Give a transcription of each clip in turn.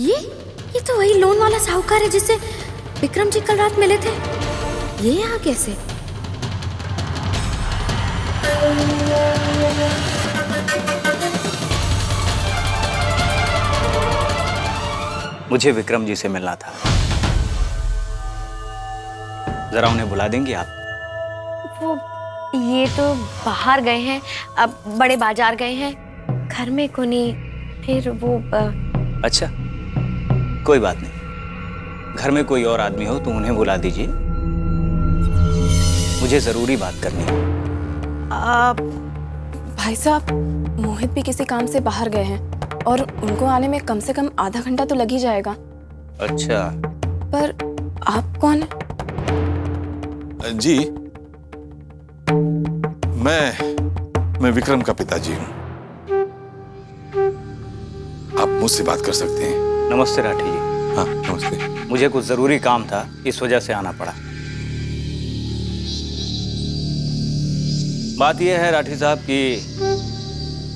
ये तो वही लोन वाला साहूकार है जिससे विक्रम जी कल रात मिले थे। ये यहाँ कैसे? मुझे विक्रम जी से मिलना था, जरा उन्हें बुला देंगी आप? वो ये तो बाहर गए हैं, अब बड़े बाजार गए हैं, घर में को नहीं। फिर वो अच्छा, कोई बात नहीं, घर में कोई और आदमी हो तो उन्हें बुला दीजिए, मुझे जरूरी बात करनी है। भाई साहब, मोहित भी किसी काम से बाहर गए हैं और उनको आने में कम से कम आधा घंटा तो लग ही जाएगा। अच्छा, पर आप कौन हैं? जी, मैं विक्रम का पिताजी हूँ। आप मुझसे बात कर सकते हैं। नमस्ते राठी जी। हाँ, नमस्ते। मुझे कुछ जरूरी काम था, इस वजह से आना पड़ा। बात यह है राठी साहब कि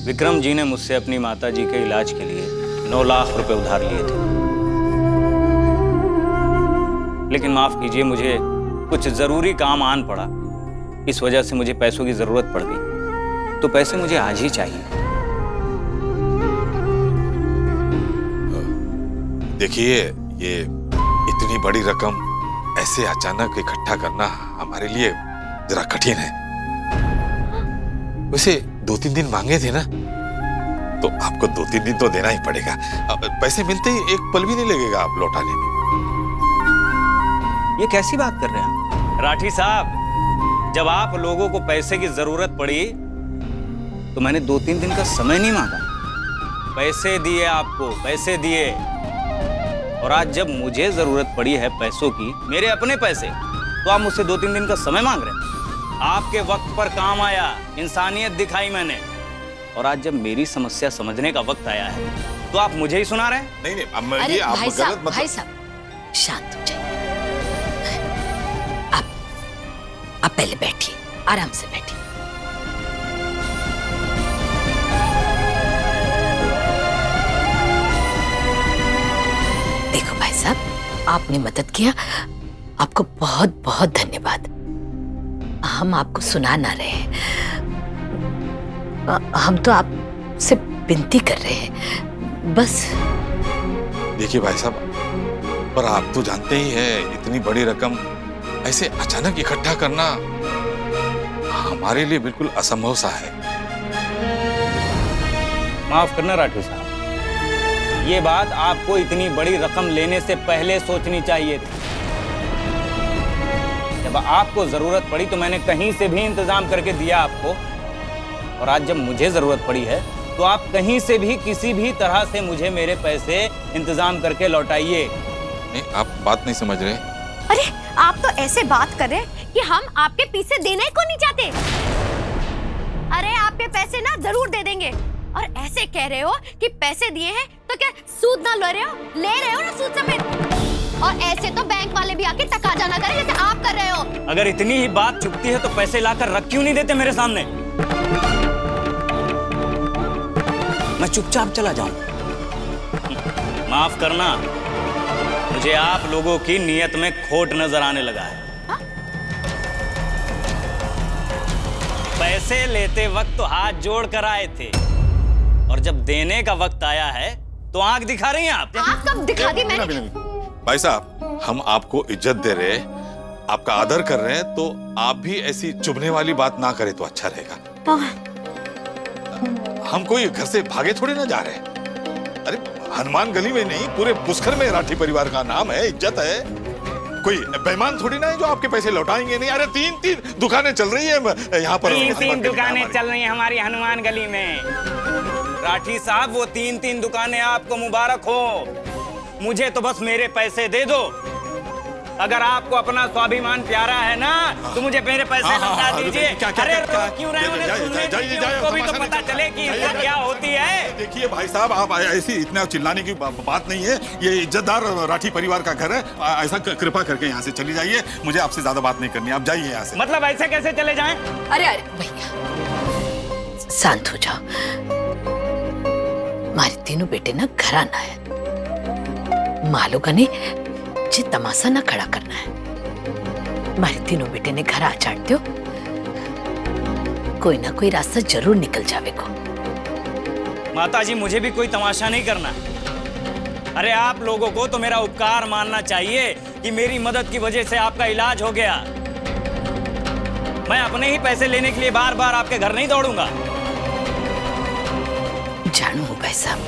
विक्रम जी ने मुझसे अपनी माता जी के इलाज के लिए 9 लाख रुपए उधार लिए थे, लेकिन माफ कीजिए, मुझे कुछ जरूरी काम आन पड़ा, इस वजह से मुझे पैसों की जरूरत पड़ गई, तो पैसे मुझे आज ही चाहिए। देखिए, ये इतनी बड़ी रकम ऐसे अचानक इकट्ठा करना हमारे लिए जरा कठिन है। वैसे 2-3 दिन मांगे थे ना, तो आपको 2-3 दिन तो देना ही पड़ेगा। अब पैसे मिलते ही एक पल भी नहीं लगेगा आप लौटाने में। ये कैसी बात कर रहे हैं राठी साहब? जब आप लोगों को पैसे की जरूरत पड़ी तो मैंने 2-3 दिन का समय नहीं मांगा, पैसे दिए आपको, पैसे दिए। और आज जब मुझे जरूरत पड़ी है पैसों की, मेरे अपने पैसे, तो आप मुझसे 2-3 दिन का समय मांग रहे हैं। आपके वक्त पर काम आया, इंसानियत दिखाई मैंने, और आज जब मेरी समस्या समझने का वक्त आया है तो आप मुझे ही सुना रहे हैं। नहीं, अरे ये आप भाई गलत साहब, मतलब। भाई साहब, शांत हो जाइए। आप पहले बैठिए, आराम से बैठिए। देखो भाई साहब, आपने मदद किया, आपको बहुत बहुत धन्यवाद। हम आपको सुना ना रहे, हम तो आपसे विनती कर रहे हैं बस। देखिए भाई साहब, पर आप तो जानते ही हैं, इतनी बड़ी रकम ऐसे अचानक इकट्ठा करना हमारे लिए बिल्कुल असंभव सा है। माफ करना राठी साहब, ये बात आपको इतनी बड़ी रकम लेने से पहले सोचनी चाहिए थी। जब आपको जरूरत पड़ी तो मैंने कहीं से भी इंतजाम करके दिया आपको, और आज जब मुझे जरूरत पड़ी है तो आप कहीं से भी किसी भी तरह से मुझे मेरे पैसे इंतजाम करके लौटाइए। नहीं, आप बात नहीं समझ रहे। अरे आप तो ऐसे बात कर रहे हैं कि हम आपके पीछे देने को नहीं चाहते। अरे आपके पैसे ना जरूर दे देंगे, और ऐसे कह रहे हो कि पैसे दिए हैं तो क्या सूद ना ले रहे हो ना सूद समेत। और ऐसे तो बैंक वाले भी आके तकाजा ना करें जैसे आप कर रहे हो। अगर इतनी ही बात चुभती है तो पैसे लाकर रख क्यों नहीं देते मेरे सामने? मैं चुपचाप चला जाऊं। माफ करना, मुझे आप लोगों की नीयत में खोट नजर आने लगा है। पैसे लेते वक्त तो हाथ जोड़ कर आए थे, और जब देने का वक्त आया है तो आंख दिखा रही हैं आप। आंख कब दिखा दी मैंने? भाई साहब, हम आपको इज्जत दे रहे, आपका आदर कर रहे हैं, तो आप भी ऐसी चुभने वाली बात ना करें तो अच्छा रहेगा। हम कोई घर से भागे थोड़े ना जा रहे। अरे हनुमान गली में नहीं, पूरे पुष्कर में राठी परिवार का नाम है, इज्जत है। कोई बेईमान थोड़ी ना है जो आपके पैसे लौटाएंगे नहीं। अरे 3 दुकानें चल रही है यहाँ पर। 3 दुकानें चल रही हैं हमारी हनुमान गली में। राठी साहब, वो 3 दुकानें आपको मुबारक हो। मुझे तो बस मेरे पैसे दे दो। अगर आपको अपना स्वाभिमान प्यारा है ना, तो मुझे मेरे पैसे लौटा दीजिए। अरे क्यों रहे उनको भी तो पता चले कि इज्जत क्या होती है। देखिए भाई साहब, आप ऐसी इतना चिल्लाने की बात नहीं है। ये इज्जतदार राठी परिवार का घर है, ऐसा कृपा करके यहाँ से चली जाइए। मुझे आपसे ज्यादा बात नहीं करनी, आप जाइए यहाँ से। मतलब ऐसे कैसे चले जाएं? अरे भैया, शांत हो जाओ। हमारे तीनों बेटे ना घर आना है, मालूका ने जे तमाशा ना खड़ा करना है। मारे तीनों बेटे ने घर आ चाटते हो, कोई ना कोई रास्ता जरूर निकल जावे को। माताजी, मुझे भी कोई तमाशा नहीं करना। अरे आप लोगों को तो मेरा उपकार मानना चाहिए कि मेरी मदद की वजह से आपका इलाज हो गया। मैं अपने ही पैसे लेने के लिए बार बार आपके घर नहीं दौड़ूंगा। जानू हो भाई साहब,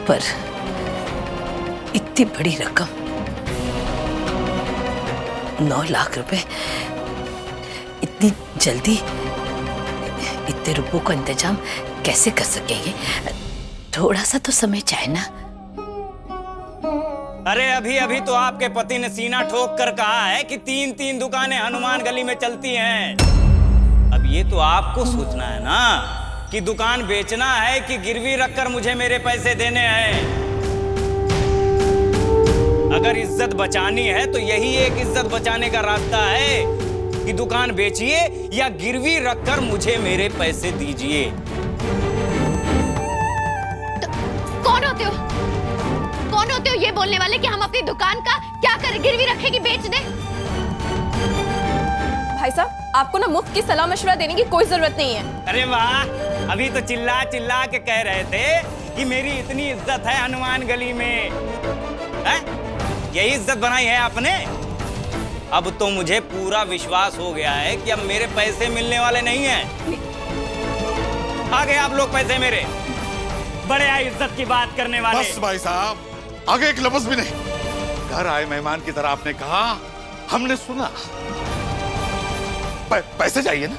पर इतनी बड़ी रकम 9 लाख रुपए इतनी जल्दी इतने रुपयों का इंतजाम कैसे कर सकेंगे? थोड़ा सा तो समय चाहिए ना। अरे अभी अभी तो आपके पति ने सीना ठोक कर कहा है कि 3-3 दुकानें हनुमान गली में चलती हैं। अब ये तो आपको सोचना है ना कि दुकान बेचना है कि गिरवी रखकर मुझे मेरे पैसे देने हैं। अगर इज्जत बचानी है तो यही एक इज्जत बचाने का रास्ता है कि दुकान बेचिए या गिरवी रखकर मुझे मेरे पैसे दीजिए। कौन होते हो? कौन होते हो ये बोलने वाले कि हम अपनी दुकान का क्या करें, गिरवी रखें कि बेच दें? भाई साहब, आपको ना मुफ्त की सलाह मशवरा देने की कोई जरूरत नहीं है। अरे वाह, अभी तो चिल्ला चिल्ला के कह रहे थे कि मेरी इतनी इज्जत है हनुमान गली में। है? यही इज्जत बनाई है आपने। अब तो मुझे पूरा विश्वास हो गया है कि अब मेरे पैसे मिलने वाले नहीं हैं। आ गए आप लोग पैसे मेरे, बड़े इज्जत की बात करने वाले। बस भाई साहब, आगे एक लफ्ज भी नहीं। घर आए मेहमान की तरह आपने कहा, हमने सुना। पैसे चाहिए ना,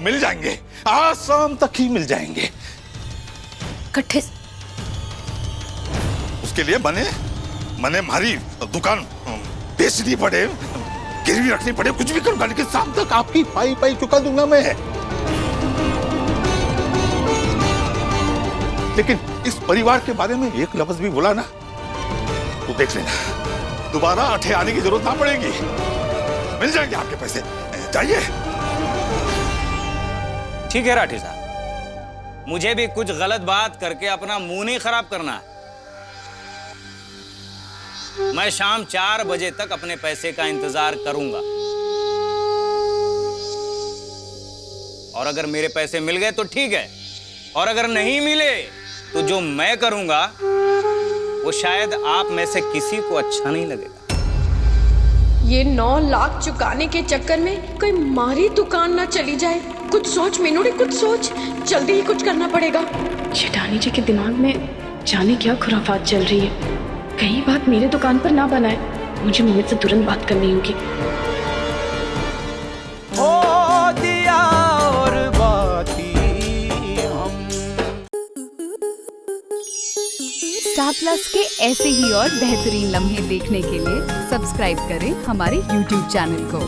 मिल जाएंगे, आज शाम तक ही मिल जाएंगे। कट्ठे उसके लिए मने हमारी दुकान बेचनी पड़े, गिरवी रखनी पड़े, कुछ भी करूंगा, लेकिन शाम तक आपकी पाई चुका दूंगा मैं। लेकिन इस परिवार के बारे में एक लफ्ज भी बोला ना तो देख लेना, दोबारा अठे आने की जरूरत ना पड़ेगी। मिल जाएंगे आपके पैसे, चाहिए। ठीक है राठी साहब, मुझे भी कुछ गलत बात करके अपना मुंह नहीं खराब करना है। मैं शाम 4 बजे तक अपने पैसे का इंतजार करूंगा, और अगर मेरे पैसे मिल गए तो ठीक है, और अगर नहीं मिले तो जो मैं करूंगा वो शायद आप में से किसी को अच्छा नहीं लगेगा। ये 9 लाख चुकाने के चक्कर में कोई मारी दुकान ना चली जाए। कुछ सोच मीनूड़ी, कुछ सोच, जल्दी ही कुछ करना पड़ेगा। शेठानी जी के दिमाग में जाने क्या खुराफात चल रही है। कहीं बात मेरे दुकान पर ना बनाए। मुझे मोहित से तुरंत बात करनी होगी। हो दिया और बाकी हम। स्टार प्लस के ऐसे ही और बेहतरीन लम्हे देखने के लिए सब्सक्राइब करें हमारे YouTube चैनल को।